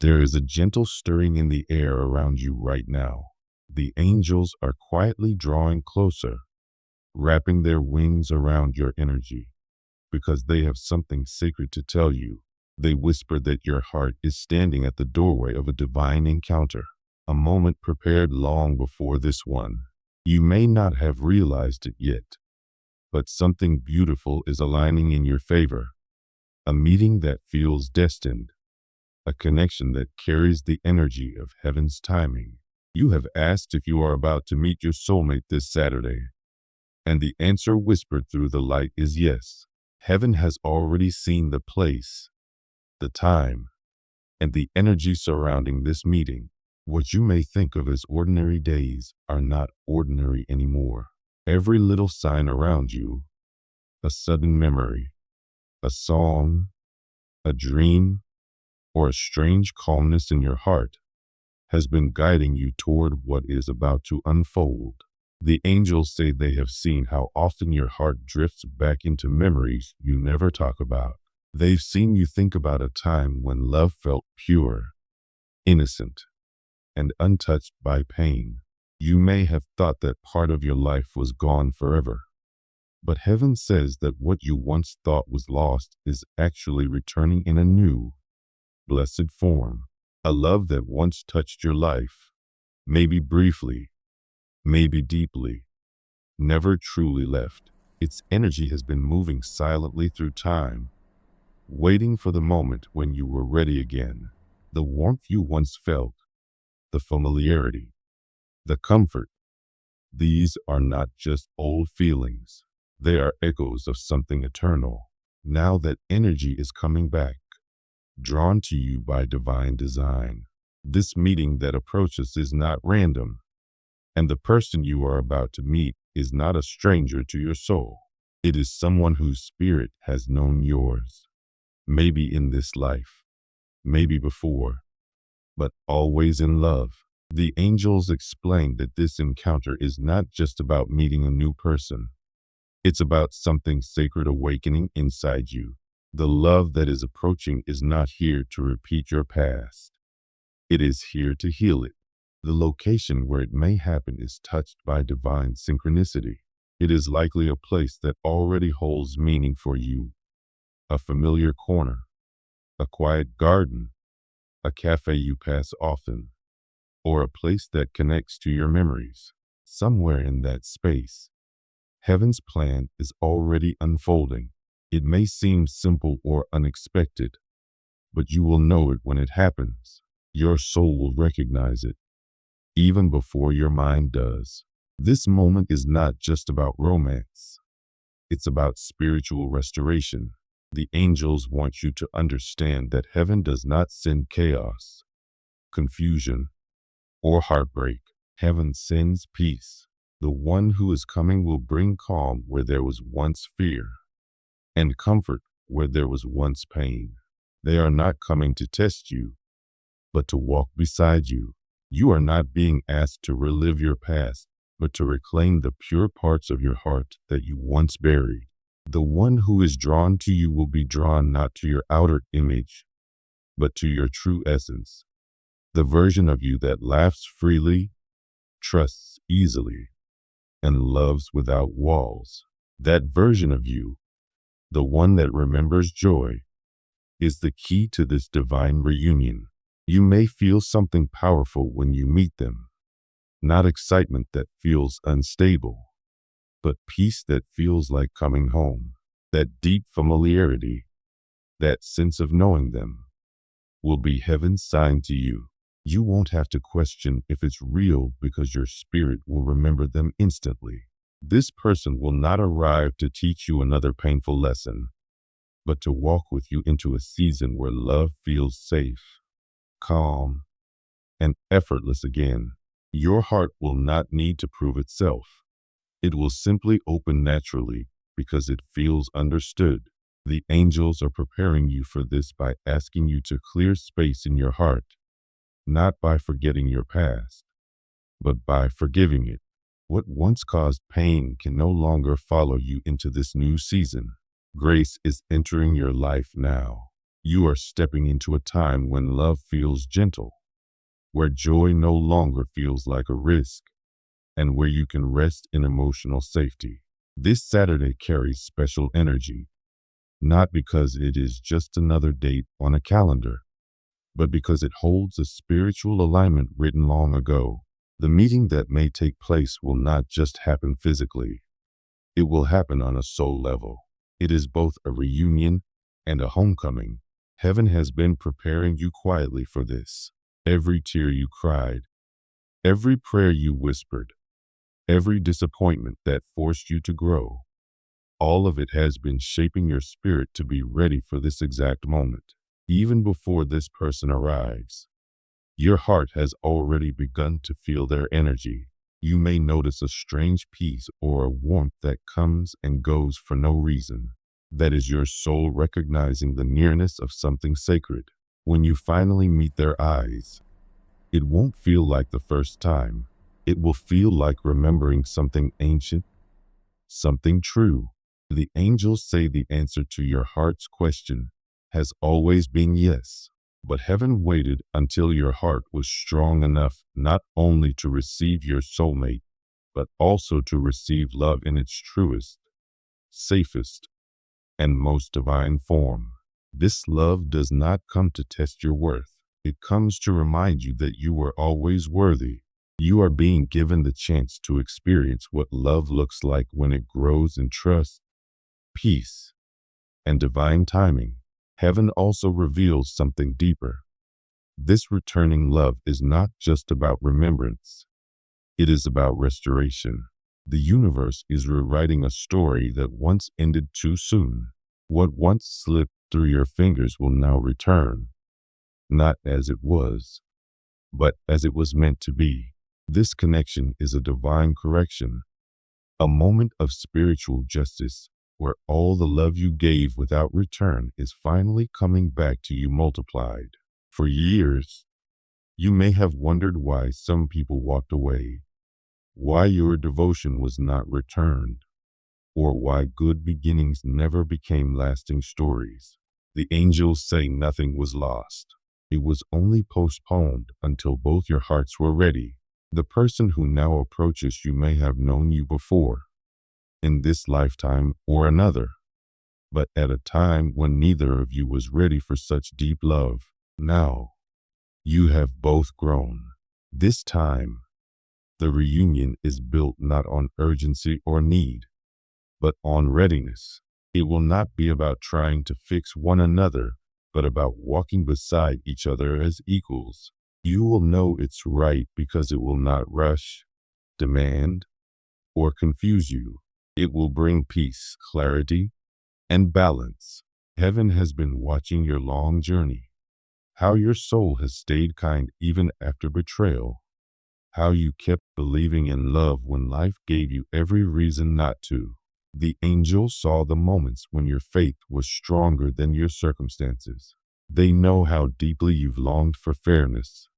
There is a gentle stirring in the air around you right now. The angels are quietly drawing closer, wrapping their wings around your energy, because they have something sacred to tell you. They whisper that your heart is standing at the doorway of a divine encounter, a moment prepared long before this one. You may not have realized it yet, but something beautiful is aligning in your favor, a meeting that feels destined, a connection that carries the energy of heaven's timing. You have asked if you are about to meet your soulmate this Saturday, and the answer whispered through the light is yes. Heaven has already seen the place, the time, and the energy surrounding this meeting. What you may think of as ordinary days are not ordinary anymore. Every little sign around you, a sudden memory, a song, a dream, or a strange calmness in your heart, has been guiding you toward what is about to unfold. The angels say they have seen how often your heart drifts back into memories you never talk about. They've seen you think about a time when love felt pure, innocent, and untouched by pain. You may have thought that part of your life was gone forever, but heaven says that what you once thought was lost is actually returning in a new, blessed form. A love that once touched your life, maybe briefly, maybe deeply, never truly left. Its energy has been moving silently through time, waiting for the moment when you were ready again. The warmth you once felt, the familiarity, the comfort, these are not just old feelings. They are echoes of something eternal. Now that energy is coming back, drawn to you by divine design. This meeting that approaches is not random, and the person you are about to meet is not a stranger to your soul. It is someone whose spirit has known yours, maybe in this life, maybe before, but always in love. The angels explain that this encounter is not just about meeting a new person. It's about something sacred awakening inside you. The love that is approaching is not here to repeat your past. It is here to heal it. The location where it may happen is touched by divine synchronicity. It is likely a place that already holds meaning for you. A familiar corner, a quiet garden, a cafe you pass often, or a place that connects to your memories. Somewhere in that space, heaven's plan is already unfolding. It may seem simple or unexpected, but you will know it when it happens. Your soul will recognize it, even before your mind does. This moment is not just about romance. It's about spiritual restoration. The angels want you to understand that heaven does not send chaos, confusion, or heartbreak. Heaven sends peace. The one who is coming will bring calm where there was once fear, and comfort where there was once pain. They are not coming to test you, but to walk beside you. You are not being asked to relive your past, but to reclaim the pure parts of your heart that you once buried. The one who is drawn to you will be drawn not to your outer image, but to your true essence. The version of you that laughs freely, trusts easily, and loves without walls. That version of you, the one that remembers joy, is the key to this divine reunion. You may feel something powerful when you meet them. Not excitement that feels unstable, but peace that feels like coming home. That deep familiarity, that sense of knowing them, will be heaven's sign to you. You won't have to question if it's real because your spirit will remember them instantly. This person will not arrive to teach you another painful lesson, but to walk with you into a season where love feels safe, calm, and effortless again. Your heart will not need to prove itself. It will simply open naturally because it feels understood. The angels are preparing you for this by asking you to clear space in your heart, not by forgetting your past, but by forgiving it. What once caused pain can no longer follow you into this new season. Grace is entering your life now. You are stepping into a time when love feels gentle, where joy no longer feels like a risk, and where you can rest in emotional safety. This Saturday carries special energy, not because it is just another date on a calendar, but because it holds a spiritual alignment written long ago. The meeting that may take place will not just happen physically. It will happen on a soul level. It is both a reunion and a homecoming. Heaven has been preparing you quietly for this. Every tear you cried, every prayer you whispered, every disappointment that forced you to grow, all of it has been shaping your spirit to be ready for this exact moment. Even before this person arrives, your heart has already begun to feel their energy. You may notice a strange peace or a warmth that comes and goes for no reason. That is your soul recognizing the nearness of something sacred. When you finally meet their eyes, it won't feel like the first time. It will feel like remembering something ancient, something true. The angels say the answer to your heart's question has always been yes. But heaven waited until your heart was strong enough not only to receive your soulmate, but also to receive love in its truest, safest, and most divine form. This love does not come to test your worth. It comes to remind you that you are always worthy. You are being given the chance to experience what love looks like when it grows in trust, peace, and divine timing. Heaven also reveals something deeper. This returning love is not just about remembrance. It is about restoration. The universe is rewriting a story that once ended too soon. What once slipped through your fingers will now return, not as it was, but as it was meant to be. This connection is a divine correction, a moment of spiritual justice where all the love you gave without return is finally coming back to you multiplied. For years, you may have wondered why some people walked away, why your devotion was not returned, or why good beginnings never became lasting stories. The angels say nothing was lost. It was only postponed until both your hearts were ready. The person who now approaches you may have known you before, in this lifetime or another, but at a time when neither of you was ready for such deep love. Now, you have both grown. This time, the reunion is built not on urgency or need, but on readiness. It will not be about trying to fix one another, but about walking beside each other as equals. You will know it's right because it will not rush, demand, or confuse you. It will bring peace, clarity, and balance. Heaven has been watching your long journey, how your soul has stayed kind even after betrayal, how you kept believing in love when life gave you every reason not to. The angels saw the moments when your faith was stronger than your circumstances. They know how deeply you've longed for fairness,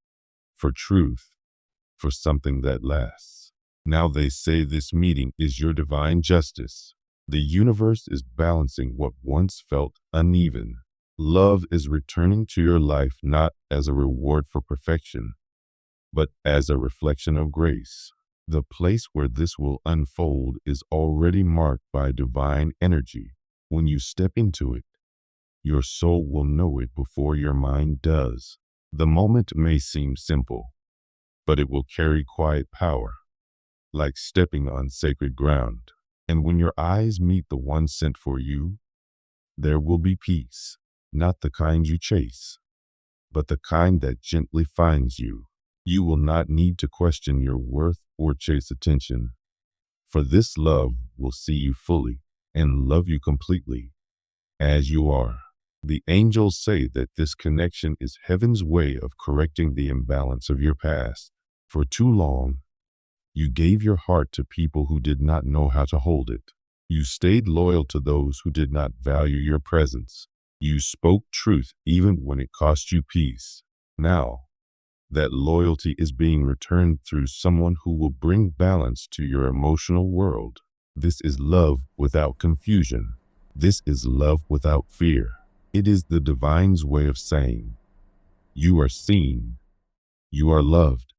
for truth, for something that lasts. Now they say this meeting is your divine justice. The universe is balancing what once felt uneven. Love is returning to your life not as a reward for perfection, but as a reflection of grace. The place where this will unfold is already marked by divine energy. When you step into it, your soul will know it before your mind does. The moment may seem simple, but it will carry quiet power, like stepping on sacred ground. And when your eyes meet the one sent for you, there will be peace, not the kind you chase, but the kind that gently finds you. You will not need to question your worth or chase attention, for this love will see you fully and love you completely as you are. The angels say that this connection is heaven's way of correcting the imbalance of your past. For too long, you gave your heart to people who did not know how to hold it. You stayed loyal to those who did not value your presence. You spoke truth even when it cost you peace. Now, that loyalty is being returned through someone who will bring balance to your emotional world. This is love without confusion. This is love without fear. It is the divine's way of saying, you are seen, you are loved,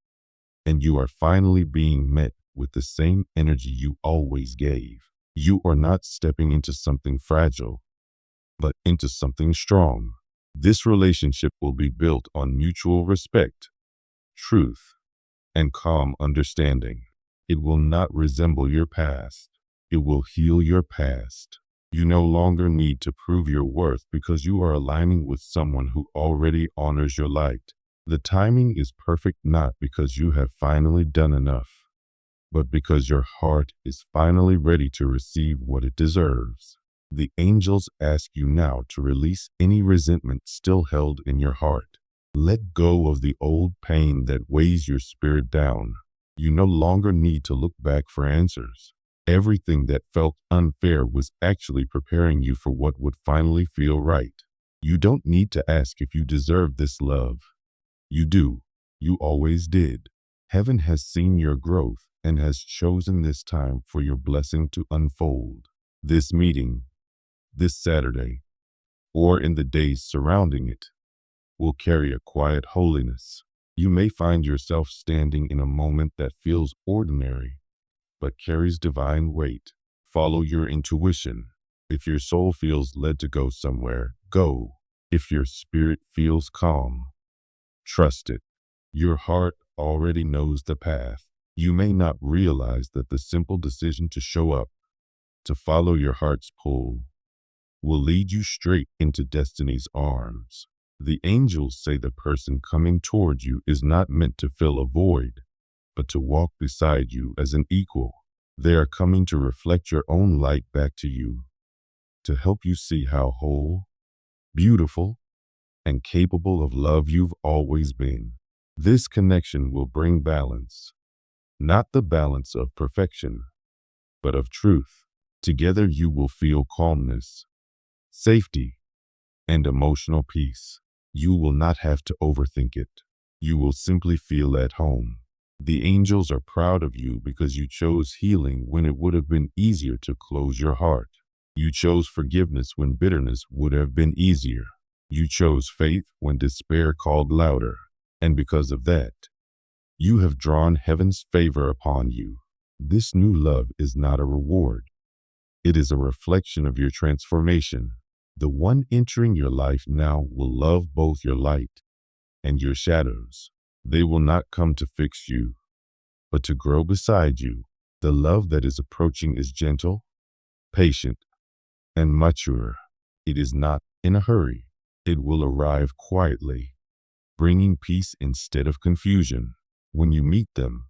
and you are finally being met with the same energy you always gave. You are not stepping into something fragile, but into something strong. This relationship will be built on mutual respect, truth, and calm understanding. It will not resemble your past. It will heal your past. You no longer need to prove your worth because you are aligning with someone who already honors your light. The timing is perfect not because you have finally done enough, but because your heart is finally ready to receive what it deserves. The angels ask you now to release any resentment still held in your heart. Let go of the old pain that weighs your spirit down. You no longer need to look back for answers. Everything that felt unfair was actually preparing you for what would finally feel right. You don't need to ask if you deserve this love. You do. You always did. Heaven has seen your growth and has chosen this time for your blessing to unfold. This meeting, this Saturday, or in the days surrounding it, will carry a quiet holiness. You may find yourself standing in a moment that feels ordinary, but carries divine weight. Follow your intuition. If your soul feels led to go somewhere, go. If your spirit feels calm, trust it. Your heart already knows the path. You may not realize that the simple decision to show up, to follow your heart's pull, will lead you straight into destiny's arms. The angels say the person coming toward you is not meant to fill a void, but to walk beside you as an equal. They are coming to reflect your own light back to you, to help you see how whole, beautiful, and capable of love you've always been. This connection will bring balance, not the balance of perfection, but of truth. Together you will feel calmness, safety, and emotional peace. You will not have to overthink it. You will simply feel at home. The angels are proud of you because you chose healing when it would have been easier to close your heart. You chose forgiveness when bitterness would have been easier. You chose faith when despair called louder. And because of that, you have drawn heaven's favor upon you. This new love is not a reward. It is a reflection of your transformation. The one entering your life now will love both your light and your shadows. They will not come to fix you, but to grow beside you. The love that is approaching is gentle, patient, and mature. It is not in a hurry. It will arrive quietly, bringing peace instead of confusion. When you meet them,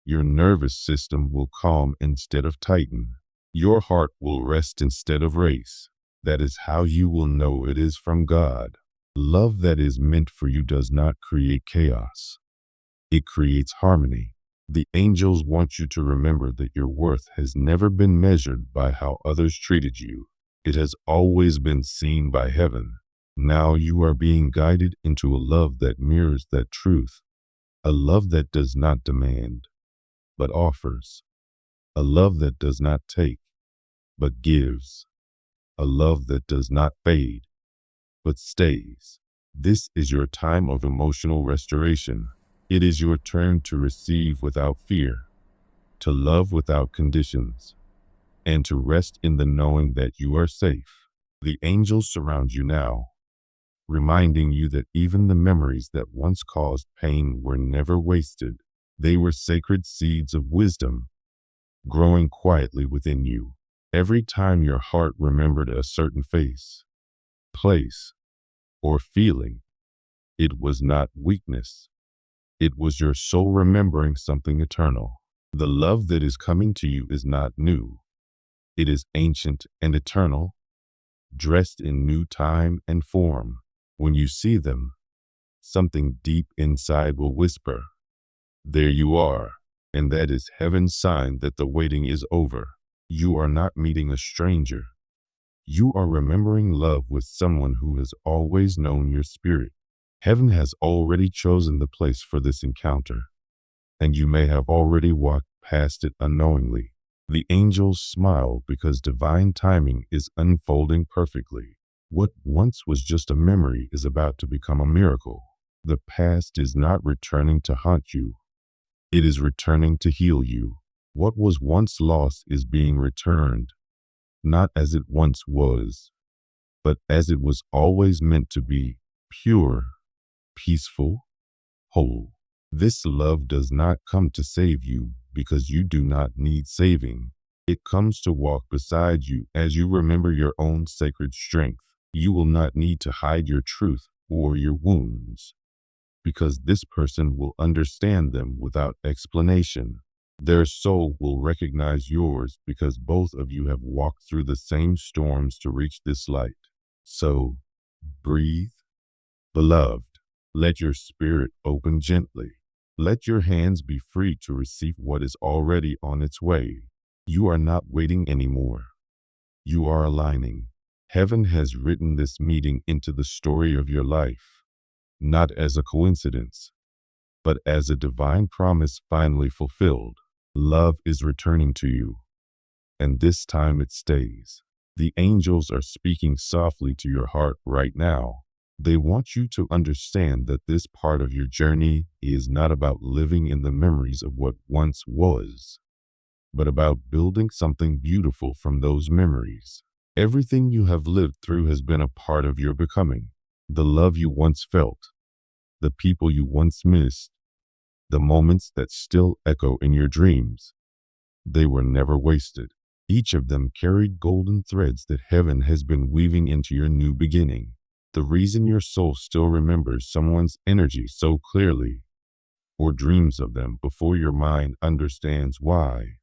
your nervous system will calm instead of tighten. Your heart will rest instead of race. That is how you will know it is from God. Love that is meant for you does not create chaos. It creates harmony. The angels want you to remember that your worth has never been measured by how others treated you. It has always been seen by heaven. Now you are being guided into a love that mirrors that truth. A love that does not demand, but offers. A love that does not take, but gives. A love that does not fade, but stays. This is your time of emotional restoration. It is your turn to receive without fear, to love without conditions, and to rest in the knowing that you are safe. The angels surround you now, reminding you that even the memories that once caused pain were never wasted. They were sacred seeds of wisdom, growing quietly within you. Every time your heart remembered a certain face, place, or feeling, it was not weakness. It was your soul remembering something eternal. The love that is coming to you is not new. It is ancient and eternal, dressed in new time and form. When you see them, something deep inside will whisper, "There you are." And that is heaven's sign that the waiting is over. You are not meeting a stranger. You are remembering love with someone who has always known your spirit. Heaven has already chosen the place for this encounter, and you may have already walked past it unknowingly. The angels smile because divine timing is unfolding perfectly. What once was just a memory is about to become a miracle. The past is not returning to haunt you. It is returning to heal you. What was once lost is being returned, not as it once was, but as it was always meant to be, pure, peaceful, whole. This love does not come to save you because you do not need saving. It comes to walk beside you as you remember your own sacred strength. You will not need to hide your truth or your wounds, because this person will understand them without explanation. Their soul will recognize yours because both of you have walked through the same storms to reach this light. So, breathe, beloved. Let your spirit open gently. Let your hands be free to receive what is already on its way. You are not waiting anymore. You are aligning. Heaven has written this meeting into the story of your life, not as a coincidence, but as a divine promise finally fulfilled. Love is returning to you, and this time it stays. The angels are speaking softly to your heart right now. They want you to understand that this part of your journey is not about living in the memories of what once was, but about building something beautiful from those memories. Everything you have lived through has been a part of your becoming. The love you once felt, the people you once missed, the moments that still echo in your dreams. They were never wasted. Each of them carried golden threads that heaven has been weaving into your new beginning. The reason your soul still remembers someone's energy so clearly, or dreams of them before your mind understands why,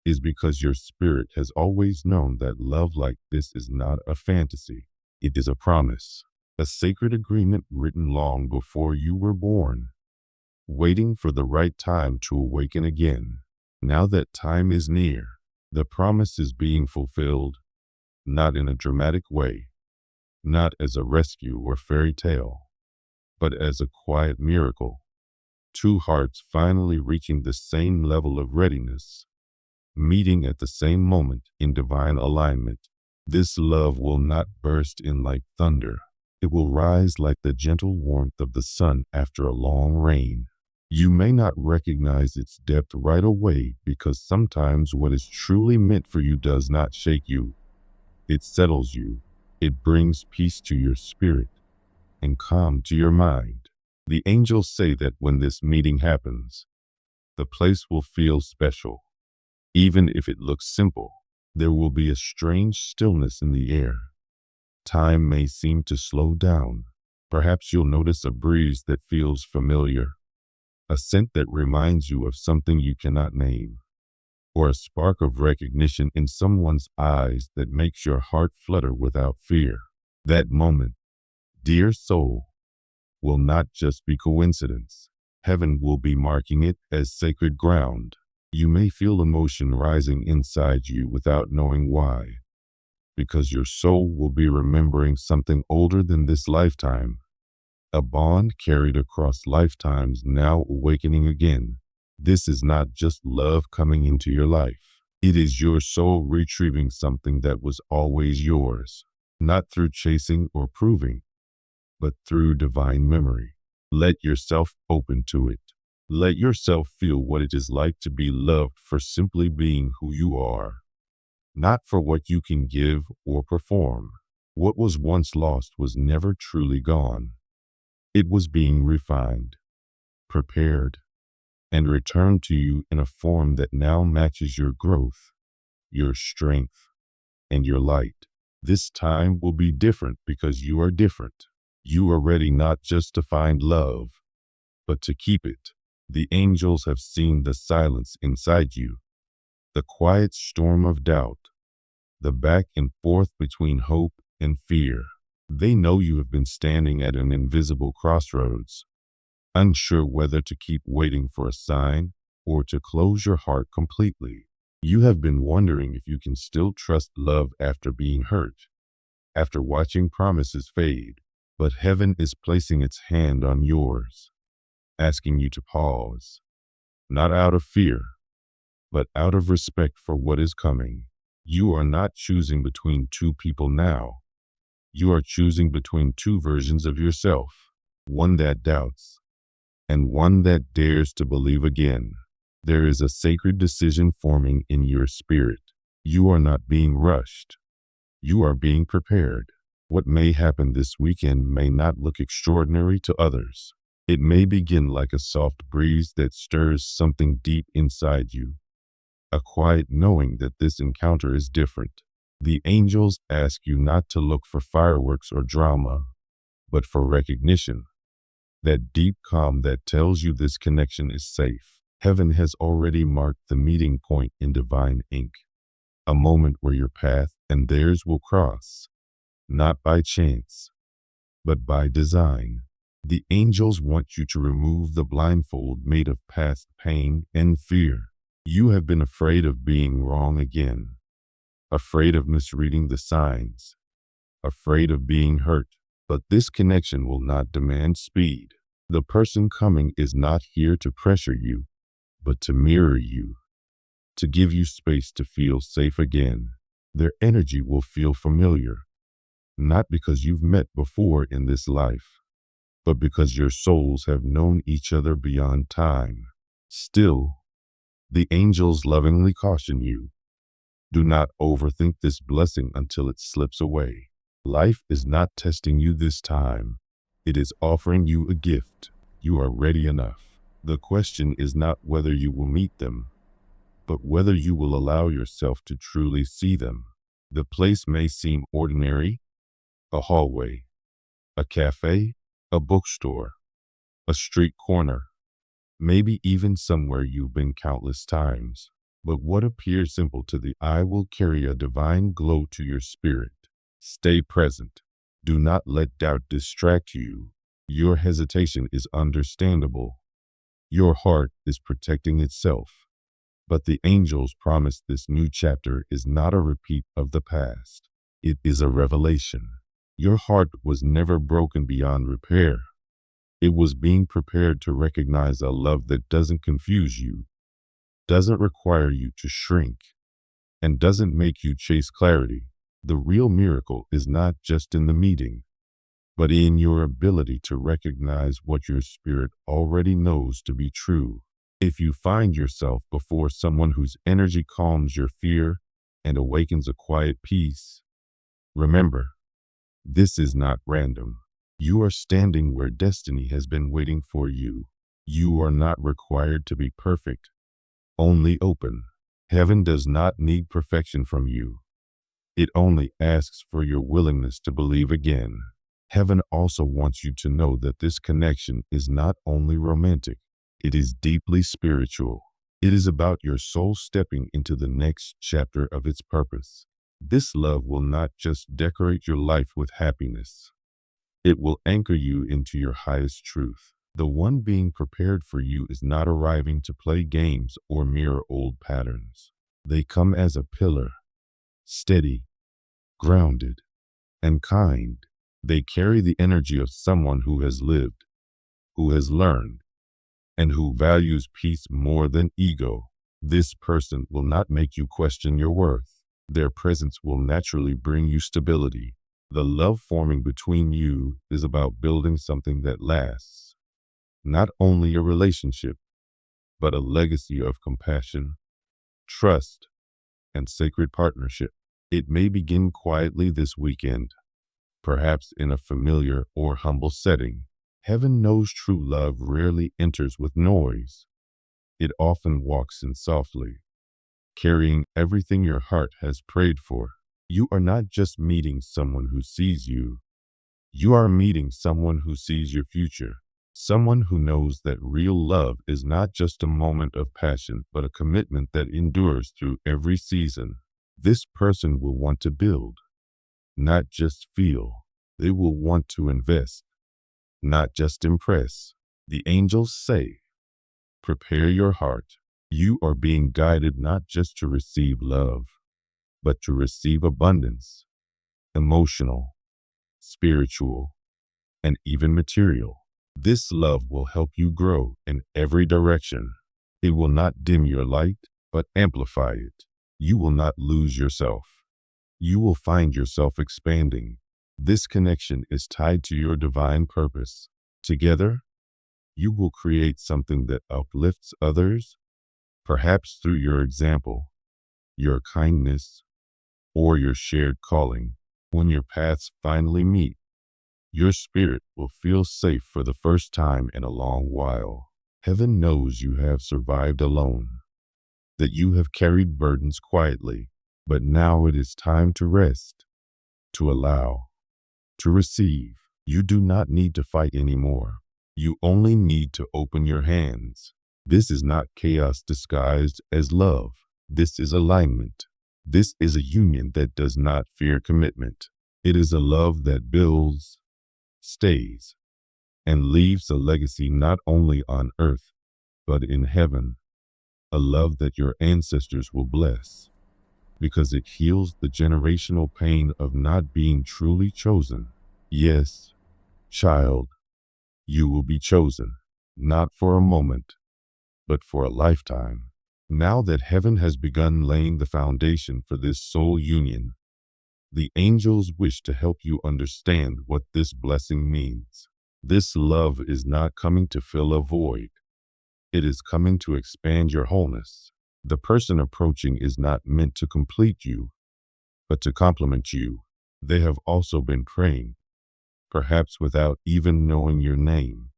is because your spirit has always known that love like this is not a fantasy. It is a promise, a sacred agreement written long before you were born, waiting for the right time to awaken again. Now that time is near, the promise is being fulfilled, not in a dramatic way, not as a rescue or fairy tale, but as a quiet miracle. Two hearts finally reaching the same level of readiness, meeting at the same moment in divine alignment. This love will not burst in like thunder. It will rise like the gentle warmth of the sun after a long rain. You may not recognize its depth right away because sometimes what is truly meant for you does not shake you. It settles you. It brings peace to your spirit and calm to your mind. The angels say that when this meeting happens, the place will feel special. Even if it looks simple, there will be a strange stillness in the air. Time may seem to slow down. Perhaps you'll notice a breeze that feels familiar, a scent that reminds you of something you cannot name, or a spark of recognition in someone's eyes that makes your heart flutter without fear. That moment, dear soul, will not just be coincidence. Heaven will be marking it as sacred ground. You may feel emotion rising inside you without knowing why, because your soul will be remembering something older than this lifetime. A bond carried across lifetimes now awakening again. This is not just love coming into your life. It is your soul retrieving something that was always yours, not through chasing or proving, but through divine memory. Let yourself open to it. Let yourself feel what it is like to be loved for simply being who you are, not for what you can give or perform. What was once lost was never truly gone. It was being refined, prepared, and returned to you in a form that now matches your growth, your strength, and your light. This time will be different because you are different. You are ready not just to find love, but to keep it. The angels have seen the silence inside you, the quiet storm of doubt, the back and forth between hope and fear. They know you have been standing at an invisible crossroads, unsure whether to keep waiting for a sign or to close your heart completely. You have been wondering if you can still trust love after being hurt, after watching promises fade. But heaven is placing its hand on yours, asking you to pause, not out of fear, but out of respect for what is coming. You are not choosing between two people now. You are choosing between two versions of yourself, one that doubts and one that dares to believe again. There is a sacred decision forming in your spirit. You are not being rushed. You are being prepared. What may happen this weekend may not look extraordinary to others. It may begin like a soft breeze that stirs something deep inside you, a quiet knowing that this encounter is different. The angels ask you not to look for fireworks or drama, but for recognition, that deep calm that tells you this connection is safe. Heaven has already marked the meeting point in divine ink, a moment where your path and theirs will cross, not by chance, but by design. The angels want you to remove the blindfold made of past pain and fear. You have been afraid of being wrong again, afraid of misreading the signs, afraid of being hurt. But this connection will not demand speed. The person coming is not here to pressure you, but to mirror you, to give you space to feel safe again. Their energy will feel familiar, not because you've met before in this life, but because your souls have known each other beyond time. Still, the angels lovingly caution you, do not overthink this blessing until it slips away. Life is not testing you this time. It is offering you a gift. You are ready enough. The question is not whether you will meet them, but whether you will allow yourself to truly see them. The place may seem ordinary, a hallway, a cafe, a bookstore, a street corner, maybe even somewhere you've been countless times. But what appears simple to the eye will carry a divine glow to your spirit. Stay present. Do not let doubt distract you. Your hesitation is understandable. Your heart is protecting itself. But the angels promise this new chapter is not a repeat of the past. It is a revelation. Your heart was never broken beyond repair. It was being prepared to recognize a love that doesn't confuse you, doesn't require you to shrink, and doesn't make you chase clarity. The real miracle is not just in the meeting, but in your ability to recognize what your spirit already knows to be true. If you find yourself before someone whose energy calms your fear and awakens a quiet peace, remember, this is not random. You are standing where destiny has been waiting for you. You are not required to be perfect, only open. Heaven does not need perfection from you. It only asks for your willingness to believe again. Heaven also wants you to know that this connection is not only romantic, it is deeply spiritual. It is about your soul stepping into the next chapter of its purpose. This love will not just decorate your life with happiness. It will anchor you into your highest truth. The one being prepared for you is not arriving to play games or mirror old patterns. They come as a pillar, steady, grounded, and kind. They carry the energy of someone who has lived, who has learned, and who values peace more than ego. This person will not make you question your worth. Their presence will naturally bring you stability. The love forming between you is about building something that lasts. Not only a relationship, but a legacy of compassion, trust, and sacred partnership. It may begin quietly this weekend, perhaps in a familiar or humble setting. Heaven knows true love rarely enters with noise. It often walks in softly, carrying everything your heart has prayed for. You are not just meeting someone who sees you. You are meeting someone who sees your future. Someone who knows that real love is not just a moment of passion, but a commitment that endures through every season. This person will want to build, not just feel. They will want to invest, not just impress. The angels say, prepare your heart. You are being guided not just to receive love, but to receive abundance, emotional, spiritual, and even material. This love will help you grow in every direction. It will not dim your light, but amplify it. You will not lose yourself. You will find yourself expanding, This connection is tied to your divine purpose. Together, you will create something that uplifts others, perhaps through your example, your kindness, or your shared calling. When your paths finally meet, your spirit will feel safe for the first time in a long while. Heaven knows you have survived alone, that you have carried burdens quietly, but now it is time to rest, to allow, to receive. You do not need to fight anymore. You only need to open your hands. This is not chaos disguised as love. This is alignment. This is a union that does not fear commitment. It is a love that builds, stays, and leaves a legacy not only on earth, but in heaven. A love that your ancestors will bless, because it heals the generational pain of not being truly chosen. Yes, child, you will be chosen, not for a moment, but for a lifetime. Now that heaven has begun laying the foundation for this soul union, the angels wish to help you understand what this blessing means. This love is not coming to fill a void. It is coming to expand your wholeness. The person approaching is not meant to complete you, but to complement you. They have also been praying, perhaps without even knowing your name,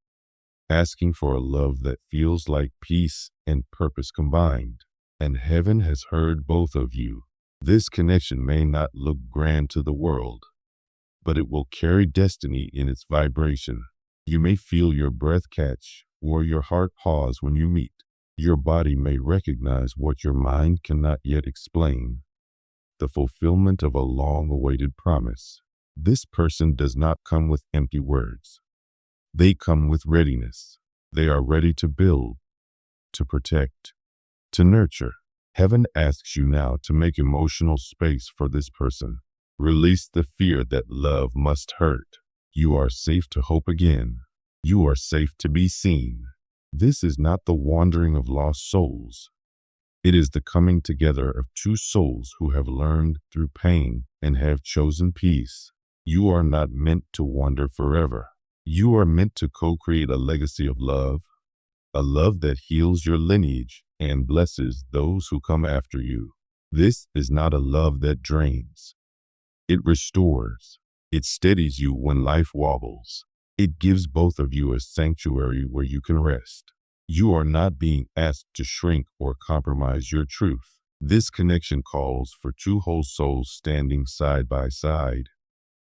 asking for a love that feels like peace and purpose combined. And heaven has heard both of you. This connection may not look grand to the world, but it will carry destiny in its vibration. You may feel your breath catch or your heart pause when you meet. Your body may recognize what your mind cannot yet explain, the fulfillment of a long-awaited promise. This person does not come with empty words. They come with readiness. They are ready to build, to protect, to nurture. Heaven asks you now to make emotional space for this person. Release the fear that love must hurt. You are safe to hope again. You are safe to be seen. This is not the wandering of lost souls. It is the coming together of two souls who have learned through pain and have chosen peace. You are not meant to wander forever. You are meant to co-create a legacy of love, a love that heals your lineage and blesses those who come after you. This is not a love that drains. It restores. It steadies you when life wobbles. It gives both of you a sanctuary where you can rest. You are not being asked to shrink or compromise your truth. This connection calls for two whole souls standing side by side,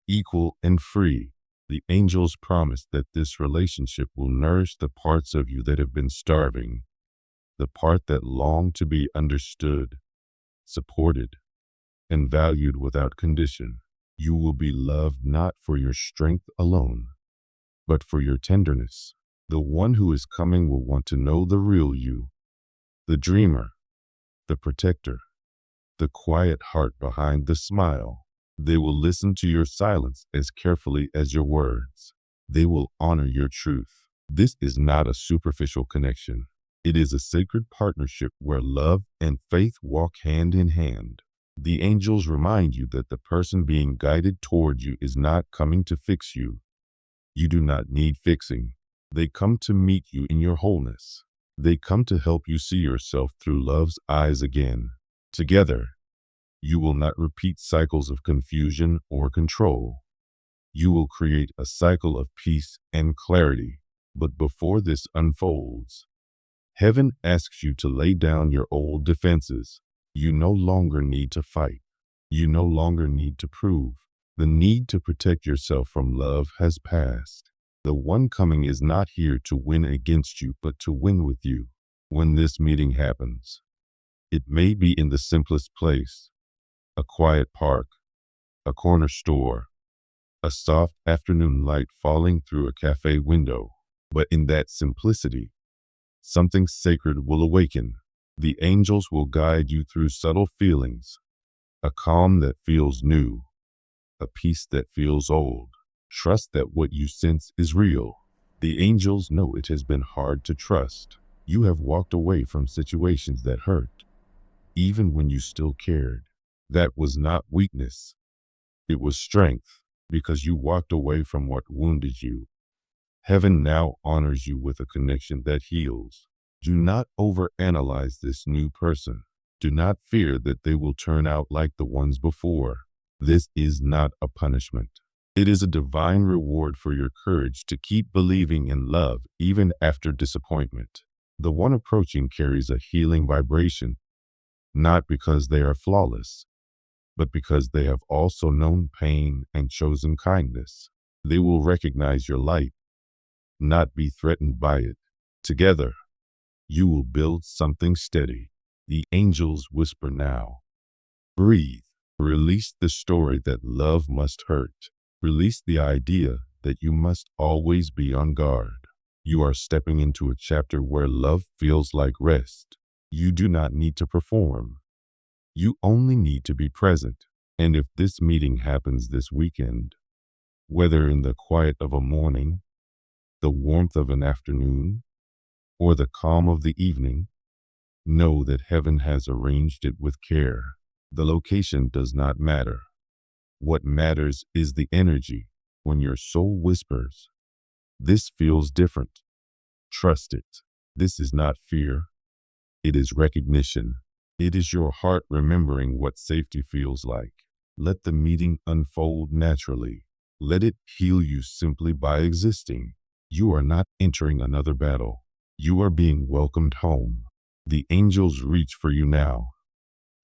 equal and free. The angels promise that this relationship will nourish the parts of you that have been starving, the part that long to be understood, supported, and valued without condition. You will be loved not for your strength alone, but for your tenderness. The one who is coming will want to know the real you, the dreamer, the protector, the quiet heart behind the smile. They will listen to your silence as carefully as your words. They will honor your truth. This is not a superficial connection. It is a sacred partnership where love and faith walk hand in hand. The angels remind you that the person being guided toward you is not coming to fix you. You do not need fixing. They come to meet you in your wholeness. They come to help you see yourself through love's eyes again. Together, you will not repeat cycles of confusion or control. You will create a cycle of peace and clarity. But before this unfolds, heaven asks you to lay down your old defenses. You no longer need to fight. You no longer need to prove. The need to protect yourself from love has passed. The one coming is not here to win against you, but to win with you. When this meeting happens, it may be in the simplest place, a quiet park, a corner store, a soft afternoon light falling through a cafe window. But in that simplicity, something sacred will awaken. The angels will guide you through subtle feelings, a calm that feels new, a peace that feels old. Trust that what you sense is real. The angels know it has been hard to trust. You have walked away from situations that hurt, even when you still cared. That was not weakness. It was strength. because you walked away from what wounded you. Heaven now honors you with a connection that heals. Do not overanalyze this new person. Do not fear that they will turn out like the ones before. This is not a punishment. It is a divine reward for your courage to keep believing in love even after disappointment. The one approaching carries a healing vibration, not because they are flawless, but because they have also known pain and chosen kindness. They will recognize your light, not be threatened by it. Together, you will build something steady. The angels whisper now. Breathe. Release the story that love must hurt. Release the idea that you must always be on guard. You are stepping into a chapter where love feels like rest. You do not need to perform. You only need to be present. And if this meeting happens this weekend, whether in the quiet of a morning, the warmth of an afternoon, or the calm of the evening, know that heaven has arranged it with care. The location does not matter. What matters is the energy. When your soul whispers, "This feels different," trust it. This is not fear. It is recognition. It is your heart remembering what safety feels like. Let the meeting unfold naturally. Let it heal you simply by existing. You are not entering another battle. You are being welcomed home. The angels reach for you now,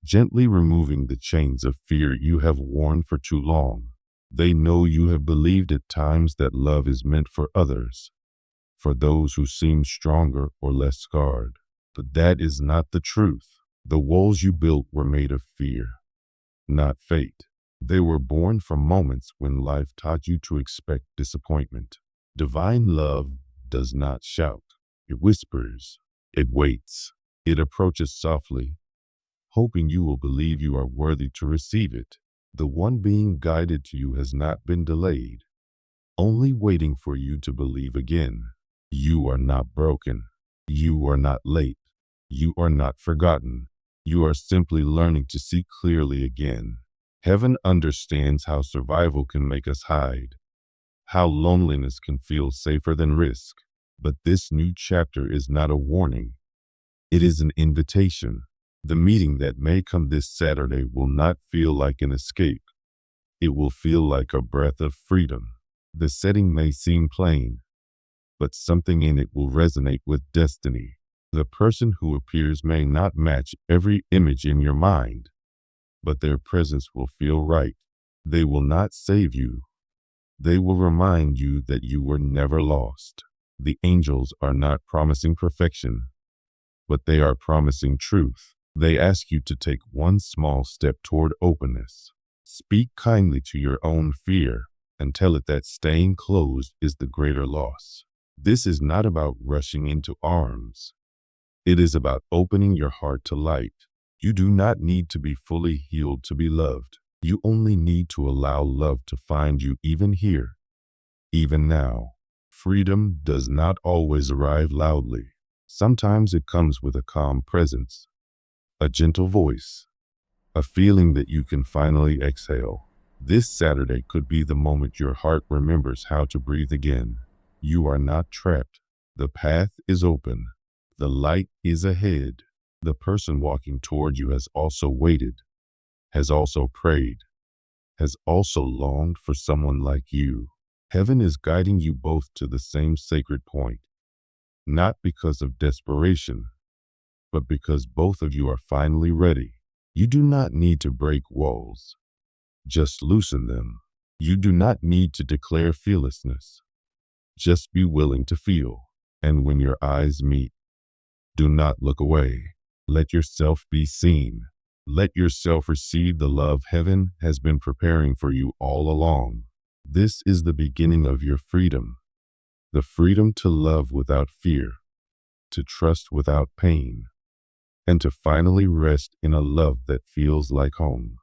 gently removing the chains of fear you have worn for too long. They know you have believed at times that love is meant for others, for those who seem stronger or less scarred. But that is not the truth. The walls you built were made of fear, not fate. They were born from moments when life taught you to expect disappointment. Divine love does not shout. It whispers. It waits. It approaches softly, hoping you will believe you are worthy to receive it. The one being guided to you has not been delayed, only waiting for you to believe again. You are not broken. You are not late. You are not forgotten. You are simply learning to see clearly again. Heaven understands how survival can make us hide, how loneliness can feel safer than risk. But this new chapter is not a warning. It is an invitation. The meeting that may come this Saturday will not feel like an escape. It will feel like a breath of freedom. The setting may seem plain, but something in it will resonate with destiny. The person who appears may not match every image in your mind, but their presence will feel right. They will not save you. They will remind you that you were never lost. The angels are not promising perfection, but they are promising truth. They ask you to take one small step toward openness. Speak kindly to your own fear and tell it that staying closed is the greater loss. This is not about rushing into arms. It is about opening your heart to light. You do not need to be fully healed to be loved. You only need to allow love to find you even here, even now. Freedom does not always arrive loudly. Sometimes it comes with a calm presence, a gentle voice, a feeling that you can finally exhale. This Saturday could be the moment your heart remembers how to breathe again. You are not trapped. The path is open. The light is ahead. The person walking toward you has also waited, has also prayed, has also longed for someone like you. Heaven is guiding you both to the same sacred point, not because of desperation, but because both of you are finally ready. You do not need to break walls, just loosen them. You do not need to declare fearlessness, just be willing to feel. And when your eyes meet, do not look away. Let yourself be seen. Let yourself receive the love heaven has been preparing for you all along. This is the beginning of your freedom. The freedom to love without fear, to trust without pain, and to finally rest in a love that feels like home.